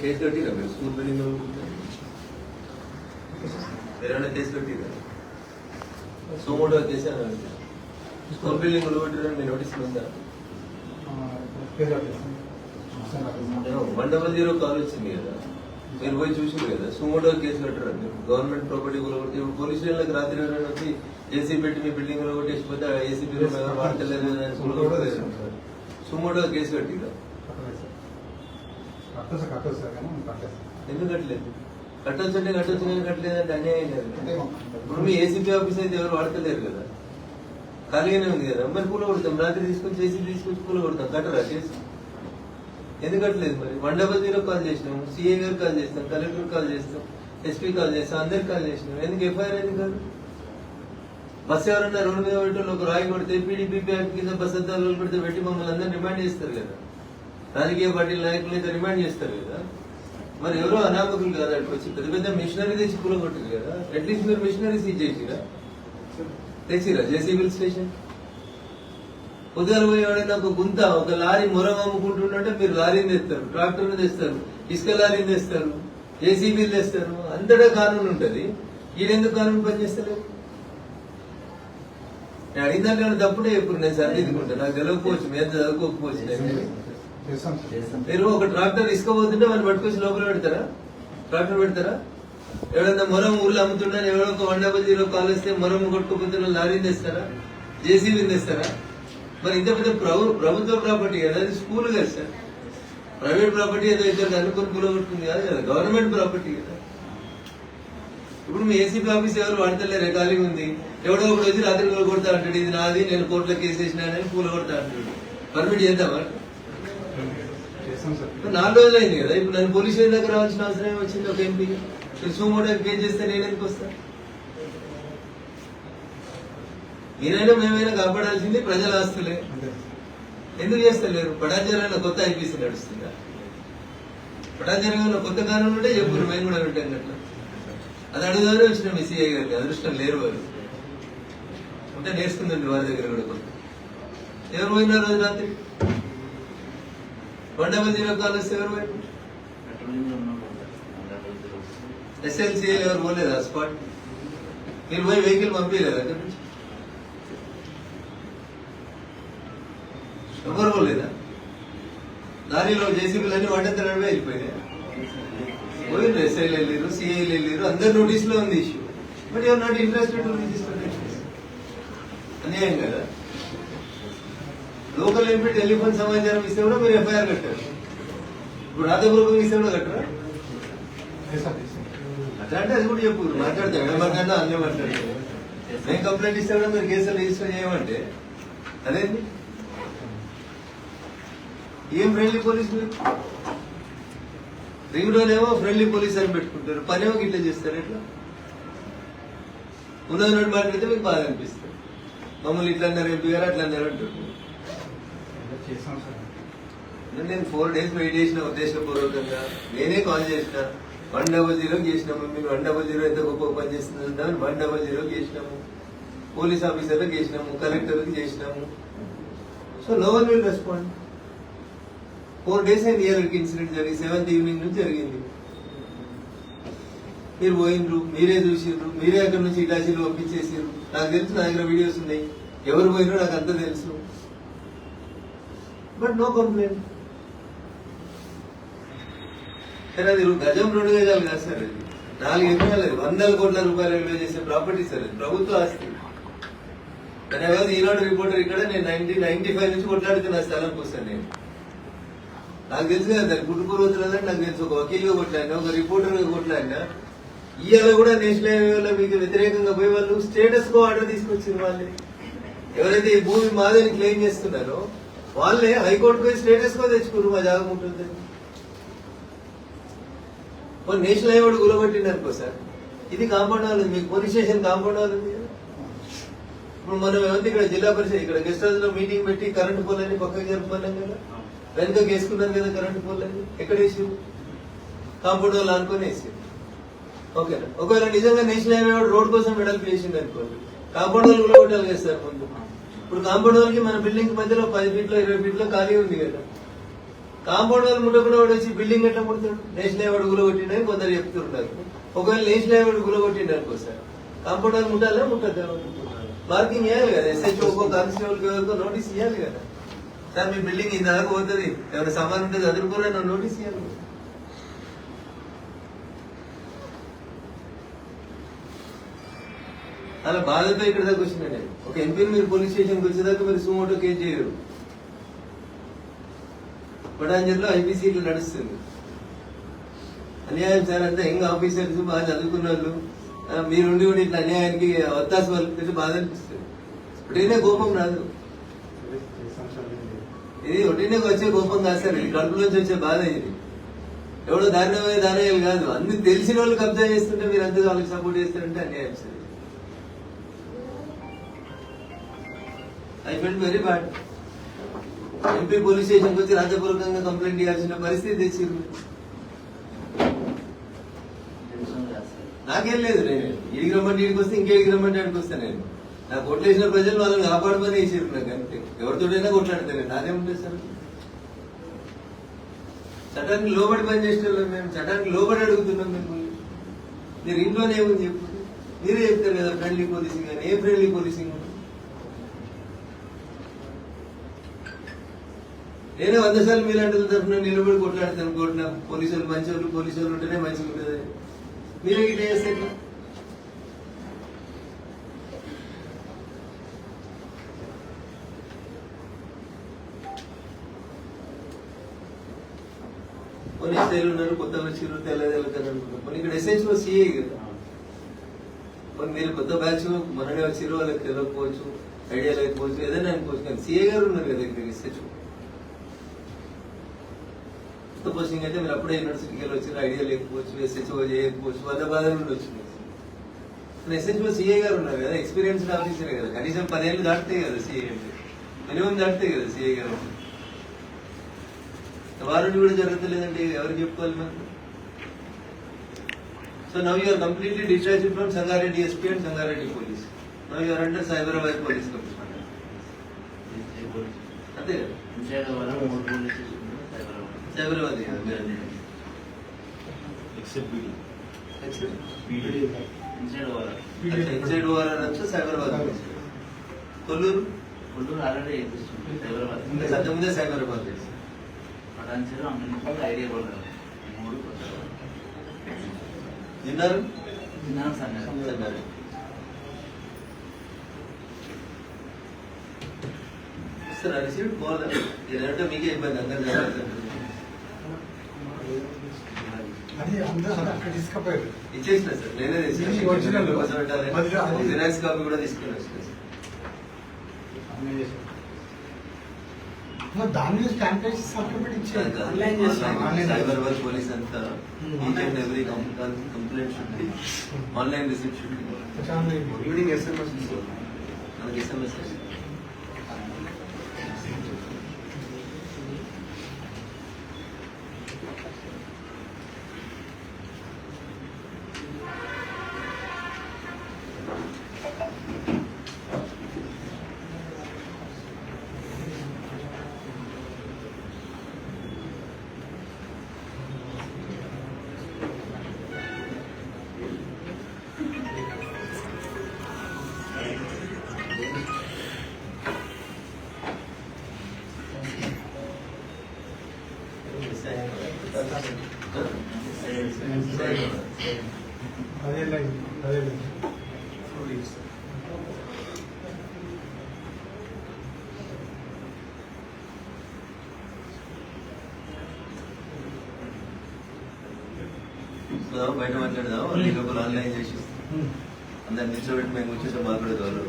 Case కట్టిరా మీరు school building మీరేమైనా కేసు కట్టిరా సోమోటో కేసు స్కూల్ బిల్డింగ్ కొట్టిరా మీ నోటీసులు ఉందా 100 కాల్ వచ్చింది కదా మీరు పోయి చూసారు కదా సుమోటో కేసు కట్టరా మీరు గవర్నమెంట్ ప్రాపర్టీ కొట్టి పోలీస్ స్టేషన్లకు రాత్రి వచ్చి ఏసీ పెట్టి మీ బిల్డింగ్ లో కొట్టేసిపోతే ఏసీపీ వాడతలేదు సుమోటో కేసు కట్టిరా ఎందుకు కట్టలేదు కట్టొచ్చు అంటే కట్టొచ్చు కానీ కట్టలేదంటే అన్యాయం లేదు ఇప్పుడు మీ ఏసీపీ ఆఫీస్ అయితే ఎవరు వాడతలేరు కదా ఖాళీగానే ఉంది కదా మరి పూల కొడతాం రాత్రి తీసుకొచ్చి ఏసీ తీసుకొచ్చి పూల కొడతాం కట్టరా కేసు ఎందుకు కట్టలేదు మరి 100 కాల్ చేసినాము సిఏ గారు కాల్ చేస్తాం కలెక్టర్ కాల్ చేస్తాం ఎస్పీ కాల్ చేస్తాం అందరికి కాల్ చేసినాం ఎందుకు ఎఫ్ఐఆర్ ఎందుకు కాదు బస్సు ఎవరన్నా రోడ్డు మీద పెట్టే ఒక రాయి కొడితే పీడీపీ యాక్ట్ కింద బస్ అద్దాలు పెడితే పెట్టి మమ్మల్ని అందరూ రిమాండ్ చేస్తారు కదా రాజకీయ పార్టీల నాయకులు అయితే రిమాండ్ చేస్తారు కదా మరి ఎవరో అనామకులు కాదు అక్కడికి వచ్చి పెద్ద పెద్ద మిషనరీ తెచ్చి పూల కొట్టారు కదా అట్లీస్ట్ మీరు మిషనరీ సీజ్ చేసిరా తెచ్చిరా జేసీబీ స్టేషన్ పొద్దున పోయేవాడైనా ఒక గుంత ఒక లారీ మొరం అమ్ముకుంటుంటే మీరు లారీని తెస్తారు ట్రాక్టర్ని తెస్తారు ఇసుక లారీని తెస్తారు జేసీబీలు తెస్తారు అంతటా కానూన్ ఉంటది ఈడెందుకు కానూన్ పనిచేస్తలేదు నేను అడిగినాక తప్పుడే ఇప్పుడు నేను సరిదిద్దుకుంటా నాకు తెలియకపోవచ్చు మీద చదువుకోకపోవచ్చు మీరు ఒక ట్రాక్టర్ ఇసుకపోతుంటే వాళ్ళు పట్టుకొచ్చి లోపల పెడతారా ట్రాక్టర్ పెడతారా ఎవడన్నా మొరం ఊర్లో అమ్ముతుంటే ఎవరో ఒక 100 కాల్ వస్తే మొరం కొట్టుకుపోతున్న లారీని తెస్తారా జేసీబీని తెస్తారా మరి ఇంత పెద్ద ప్రభుత్వ ప్రాపర్టీ కదా అది స్కూల్ కదా సార్ ప్రైవేట్ ప్రాపర్టీ ఏదో ఇద్దరు అనుకుని కూలగొట్టుకుంది కాదు కదా గవర్నమెంట్ ప్రాపర్టీ కదా ఇప్పుడు మీ ఏసీపీ ఆఫీస్ ఎవరు వాడతలేరు ఖాళీగా ఉంది ఎవడో ఒకటి వచ్చి రాత్రి కూలగొడతా అంటాడు ఇది నాది నేను కోర్టులో కేసు వేసినానని కూలగొడతా అంటాడు పర్మిట్ చేద్దామా 4 రోజులు అయింది కదా ఇప్పుడు నన్ను పోలీస్ స్టేషన్ దగ్గర రావాల్సిన అవసరం వచ్చింది ఒక ఎంపీ సుమోటో కేసు చేస్తే నేను ఎందుకు వస్తా మీరైనా మేమైనా కాపాడాల్సింది ప్రజల ఆస్తులే ఎందుకు చేస్తలేరు పటాచారంలో కొత్త ఐపీసీ నడుస్తుందా పటాచారంలో కొత్త కానూన్ ఉంటే చెప్పురు మేము కూడా పెట్టాం అట్లా అది అడుగుదానే వచ్చిన మీ సీఐ గారికి అదృష్టం లేరు వారు ఉంటే నేర్చుకుందండి వారి దగ్గర కూడా కొత్త ఎవరు పోయినా రోజు రాత్రి 100 కాల్ వస్తే ఎవరు పోయిన ఎస్ఎల్సీఏ ఎవరు పోలేదా స్పాట్ మీరు పోయి వెహికల్ పంపించలేదా అక్కడి నుంచి ఎవరు పోలేదా లారీలో జేసీబీలన్నీ వాటంతా నడివే వెళ్ళిపోయినాయి పోయిండ్రు ఎస్ఐలు వెళ్ళారు సిఐలు వెళ్ళారు అందరు నోటీస్ లో ఉంది issue but you're not interested అన్యాయం కదా లోకల్ ఎంపీ టెలిఫోన్ సమాచారం ఇస్తే కూడా మీరు ఎఫ్ఐఆర్ కట్టారు ఇప్పుడు రాతపూర్వకం ఇస్తే కూడా కట్టరా అట్లా అంటే అది కూడా చెప్పు మాట్లాడతాం ఎలా మాట్లాడినా అన్నీ మాట్లాడతాం మేము కంప్లైంట్ ఇస్తే కూడా మీరు కేసులు రిజిస్టర్ చేయమంటే అదేంటి ఏం ఫ్రెండ్లీ పోలీస్ రింగ్లోనేమో ఫ్రెండ్లీ పోలీస్ అని పెట్టుకుంటారు పనేమో ఇట్లా చేస్తారు ఎట్లా ఉన్నది మాట్లాడితే మీకు బాధ అనిపిస్తుంది మమ్మల్ని ఇట్లా అన్నారు ఎంపీ గారు అట్లా అన్నారు అంటారు నేను 4 days వెయిట్ చేసిన ఉద్దేశపూర్వకంగా నేనే కాల్ చేసిన 100 చేసినాము మీరు 100 ఎంత గొప్ప పని చేస్తుందంటే 100 చేసినాము పోలీస్ ఆఫీసర్లకు చేసినాము కలెక్టర్కి చేసినాము so no one will respond 4 days అయింది ఇయర్కి ఇన్సిడెంట్ జరిగి 7th ఈవినింగ్ నుంచి జరిగింది మీరు పోయినరు మీరే చూసిర్రు మీరే అక్కడ నుంచి ఇటాచీలు పంపించేసారు నాకు తెలుసు నా దగ్గర వీడియోస్ ఉన్నాయి ఎవరు పోయినో నాకు అంతా తెలుసు బట్ నో కంప్లైంట్ సరే అది గజం 2 గజాలు కాదు సార్ అది 4 ఎకరాలు 100 కోట్ల రూపాయలు విలువ చేసే ప్రాపర్టీ సార్ అది ప్రభుత్వ ఆస్తి కానీ ఈనాడు రిపోర్టర్ ఇక్కడ నేను 1995 నుంచి కొట్లాడుతున్నా స్థలం కోసం నేను నాకు తెలుసు కదా దాని కుటుంబరోజులని నాకు తెలుసు ఒక వకీల్గా కొట్లాడినా ఒక రిపోర్టర్గా కొట్లాడినా ఇవాళ కూడా నేషనల్ హైవేలో మీకు వ్యతిరేకంగా పోయి వాళ్ళు స్టేటస్ కో ఆర్డర్ తీసుకొచ్చిన వాళ్ళే ఎవరైతే ఈ భూమి మాదని క్లెయిమ్ చేస్తున్నారో వాళ్ళే హైకోర్టు పోయి స్టేటస్ కో తెచ్చుకోరు మా జాగం ఉంటుంది నేషనల్ హైవే గులబట్టింది అనుకో సార్ ఇది కాంపౌండ్ హాల్ మీకు పోలీస్ స్టేషన్ కాంపౌండ్ హాల్ ఉంది కదా ఇప్పుడు మనం ఏమంటే ఇక్కడ జిల్లా పరిషత్ ఇక్కడ గెస్ట్ హౌస్ లో మీటింగ్ పెట్టి కరెంటు పోలని పక్కకి జరుపుకున్నాం కదా వెనుకకి వేసుకున్నారు కదా కరెంటు పోలని ఎక్కడ వేసారు కాంపౌండ్ హాల్ అనుకుని వేసారు ఓకేనా ఒకవేళ నిజంగా నేషనల్ హైవే రోడ్ కోసం వెడల్పు చేసింది అనుకోండి కాంపౌండ్ హాల్ కూడా హోటల్ చేస్తారు ముందు ఇప్పుడు కాంపౌండ్ హాల్ కి మన బిల్డింగ్ మధ్యలో 10 feet 20 feet ఖాళీ ఉంది కదా కాంపౌండ్ వాళ్ళు ముట్టకుండా వాడు వచ్చి బిల్డింగ్ ఎట్లా ముడతాడు? నేషనల్ హైవే గుల కొట్టిండని కొందరు చెప్తుంటారు. ఒకవేళ నేషనల్ హైవే గుల కొట్టిండు అనుకో సార్, కాంపౌండ్ వాళ్ళు ముట్టాలా ముట్టద్దా? మార్కింగ్ ఇవ్వాలి కదా, ఎస్హెచ్ఓ ఒక్కో కానిస్టేబుల్ నోటీస్ ఇవ్వాలి కదా. సార్ మీ బిల్డింగ్ ఇంత దాకా పోతుంది, ఎవరైనా సామాన్ ఉంటే చదువుకోరా నోటీస్ ఇవ్వాలి. అలా బాధతో ఇక్కడ దాకా వచ్చినా నేను. ఒక ఎంపీని మీరు పోలీస్ స్టేషన్కి వచ్చేదాకా మీరు సుమోటో కేసు చేయరు. పటాంజలిలో ఐపీసీలు నడుస్తుంది. అన్యాయం సార్ అంతా యంగ్ ఆఫీసర్స్ బాగా చదువుకున్న వాళ్ళు మీరుండి కూడా ఇట్లా అన్యాయానికి ఒత్తాసు వాళ్ళకి బాధ అనిపిస్తుంది. ఒకటినే కోపం రాదు, ఇది ఒకటినే వచ్చే కోపం కాదు సార్, ఇది కడుపులోంచి వచ్చే బాధ. ఇది ఎవడో దానయ్యాలు కాదు, అన్ని తెలిసిన వాళ్ళు కబ్జా చేస్తుంటే మీరు అంతా వాళ్ళకి సపోర్ట్ చేస్తారంటే అన్యాయం sir. I felt very bad. MP police స్టేషన్కి వచ్చి రాజపూర్వకంగా కంప్లైంట్ ఇవ్వాల్సిన పరిస్థితి తెచ్చిర్రు. నాకేం లేదు, నేను ఇడికి రమ్మంటే ఇడికి వస్తే ఇంకేడికి రమ్మంటే అడికి వస్తాను. నేను నాకు కొట్లేసిన ప్రజలు వాళ్ళని కాపాడమని వేసారు నాకు అంతే. ఎవరితోటైనా కొట్లాడతాను, నాదేముంటుంది సార్. చట్టానికి లోబడి పనిచేసే మేము చట్టానికి లోబడి అడుగుతున్నాం మిమ్మల్ని. మీరు ఇంట్లోనే ఏముంది చెప్పు, మీరే చెప్తారు కదా ఫ్రెండ్లీ పోలీసింగ్ అని. ఏ ఫ్రెండ్లీ పోలీసింగ్? నేనే 100 సార్లు మీలాంటి తరఫున నిలబడి కొట్లాడతాను. కొట్టిన పోలీసు వాళ్ళు మంచి వాళ్ళు, పోలీసు వాళ్ళు ఉంటేనే మంచిగా ఉంటుంది. మీరే ఇట్లా చేస్తే కొన్ని ఎస్ఐలు ఉన్నారు, కొత్తగా వచ్చిర్రు, తెల్లదెళ్ళతారు అనుకుంటారు. కొన్ని ఇక్కడ ఎస్హెచ్ఓ సిఐ కదా, కొన్ని మీరు కొత్త బ్యాచ్ మొన్ననే వచ్చిర్రు, వాళ్ళకి తెలియకపోవచ్చు, ఐడియా లేకపోవచ్చు, ఏదైనా అనుకోవచ్చు. కానీ సిఐ గారు ఉన్నారు కదా ఇక్కడ ఎస్హెచ్ఓ. కొత్త పోస్టింగ్ అయితే మీరు అప్పుడే యూనివర్సిటీకి వెళ్ళి వచ్చిన ఐడియా లేకపోవచ్చు, ఎస్హెచ్ఓ చేయకపోవచ్చు, వంద బాధ నుండి వచ్చింది. ఎస్హెచ్ఓ సిఐ గారు ఉన్నారు కదా, ఎక్స్పీరియన్స్డ్ ఆఫీసర్ కదా, కనీసం 10 ఏళ్ళు దాటితే కదా సిఐ అంటే, మినిమం దాటితే కదా సిఐ గారు. వారంటీ కూడా జరుగుతలేదంటే ఎవరికి చెప్పుకోవాలి మనకు? So now you're completely detached from Sangareddy SP and Sangareddy police. Now you're under Cyberabad police commissioner. అంతే కదా, సైబరాబాద్ ఇన్సైడ్ ఓఆర్ఆర్ వచ్చి సైబరాబాద్. కొల్లూరు ఆల్రెడీ సత్యముందే సైబరాబాద్ ఐడియా కూడా విన్నారు. సార్ రిసీవ్ పోదా, ఏదంటే మీకే ఇబ్బంది. అందరు ఇచ్చేసిన సార్, నేనే జిరాక్స్ కాపీ కూడా తీసుకుని వచ్చిన సార్. దాని మీద స్టాంప్ వేసి సర్టిఫికేట్ ఇచ్చేది. సైబరాబాద్ పోలీస్ అంతా each and every complaint should be online receipt should be including SMS. మనకి SMS బయట మాట్లాడదాం, ఆన్లైన్ చేసి అందరు నిల్చోబెట్టి మేము వచ్చేసి మాట్లాడేవాళ్ళు.